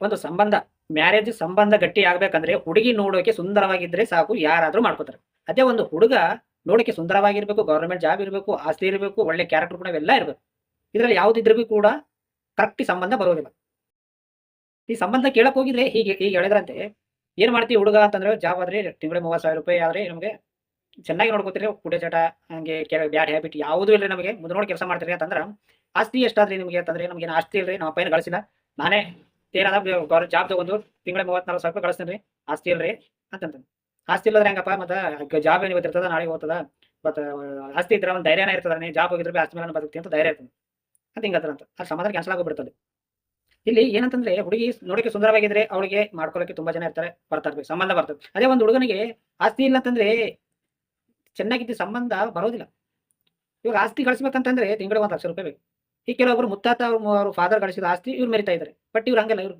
ಒಂದು ಸಂಬಂಧ ಮ್ಯಾರೇಜ್ ಸಂಬಂಧ ಗಟ್ಟಿ ಆಗ್ಬೇಕಂದ್ರೆ ಹುಡುಗಿ ನೋಡೋಕೆ ಸುಂದರವಾಗಿದ್ರೆ ಸಾಕು, ಯಾರಾದ್ರೂ ಮಾಡ್ಕೋತಾರೆ. ಅದೇ ಒಂದು ಹುಡುಗ ನೋಡೋಕೆ ಸುಂದರವಾಗಿರ್ಬೇಕು, ಗವರ್ನಮೆಂಟ್ ಜಾಬ್ ಇರಬೇಕು, ಆಸ್ತಿ ಇರಬೇಕು, ಒಳ್ಳೆ ಕ್ಯಾರೆಕ್ಟರ್ ಕೂಡ ಇವೆಲ್ಲ ಇರಬೇಕು. ಇದರಲ್ಲಿ ಯಾವ್ದಿದ್ರೂ ಕೂಡ ಕರೆಕ್ಟ್ ಸಂಬಂಧ ಬರೋದಿಲ್ಲ. ಈ ಸಂಬಂಧ ಕೇಳಕ್ ಹೋಗಿದ್ರೆ ಹೀಗೆ ಹೀಗೆ ಹೇಳಿದ್ರಂತೆ, ಏನ್ ಮಾಡ್ತೀವಿ ಹುಡುಗ ಅಂತಂದ್ರೆ ಜಾಬ್ ಆದ್ರೆ ತಿಂಗಳಿಗೆ 30,000 ರೂಪಾಯಿ ಆದ್ರೆ ನಮಗೆ ಚೆನ್ನಾಗಿ ನೋಡ್ಕೋತೀರಿ, ಕುಡಿಯೋ ಚಟ ಹಂಗೆ ಬ್ಯಾಡ್ ಹ್ಯಾಬಿಟ್ ಯಾವುದೂ ಇಲ್ರಿ, ನಮಗೆ ಮುಂದೆ ನೋಡಿ ಕೆಲಸ ಮಾಡ್ತೀರಿ ಅಂತಂದ್ರ ಆಸ್ತಿ ಎಷ್ಟಾದ್ರಿ ನಿಮಗೆ ಅಂತಂದ್ರೆ ನಮ್ಗೇನು ಆಸ್ತಿ ಇಲ್ರಿ, ನಮ್ಮ ಅಪ್ಪ ಏನು ಗಳಿಸಿಲ್ಲ, ನಾನೇ ಏನಾದ ಜಾಬ್ ತಗೊಂಡು ತಿಂಗಳ 30,000 40,000 ರೂಪಾಯಿ ಗಳಿಸ್ತೀನಿ ರೀ, ಆಸ್ತಿ ಇಲ್ರಿ ಅಂತಂತ. ಆಸ್ತಿ ಇಲ್ಲದ್ರೆ ಹೆಂಗಪ್ಪ ಮತ್ತೆ ಜಾಬ್ ಏನು ಇವತ್ತು ಇರ್ತದ ನಾಳೆ ಹೋಗ್ತದ, ಬಟ್ ಆಸ್ತಿ ಇದ್ರೆ ಒಂದು ಧೈರ್ಯನೇ ಇರ್ತದ, ನೀ ಜಾಬ್ ಹೋಗಿದ್ರೆ ಬಿ ಆಸ್ತಿ ಮೇಲೆ ಬದುಕ್ತಿ ಅಂತ ಧೈರ್ಯ ಇರ್ತದೆ ಅಂತ ಹಿಂಗತ್ರ ಅಂತ ಆ ಸಮಾಧಾನ ಕ್ಯಾನ್ಸಲ್ ಆಗೋಗ್ಬಿಡ್ತದೆ. ಇಲ್ಲಿ ಏನಂತಂದ್ರೆ ಹುಡುಗಿ ನೋಡಕ್ಕೆ ಸುಂದರವಾಗಿದ್ರೆ ಅವಳಿಗೆ ಮಾಡ್ಕೊಳ್ಳೋಕೆ ತುಂಬಾ ಜನ ಇರ್ತಾರೆ, ಬರ್ತಾರೆ, ಸಂಬಂಧ ಬರ್ತದೆ. ಅದೇ ಒಂದು ಹುಡುಗನಿಗೆ ಆಸ್ತಿ ಇಲ್ಲ ಅಂತಂದ್ರೆ ಚೆನ್ನಾಗಿದ್ದ ಸಂಬಂಧ ಬರೋದಿಲ್ಲ. ಇವಾಗ ಆಸ್ತಿ ಗಳಿಸ್ಬೇಕಂತಂದ್ರೆ ತಿಂಗಳಿಗೆ 1,00,000 ರೂಪಾಯಿ ಬೇಕು. ಈ ಕೆಲವೊಬ್ರು ಮುತ್ತಾತ ಅವ್ರ ಫಾದರ್ ಗಳಿಸಿದ ಆಸ್ತಿ ಇವ್ರು ಮೆರಿತಾ ಇದ್ದಾರೆ, ಬಟ್ ಇವ್ರು ಹಂಗಲ್ಲ, ಇವ್ರು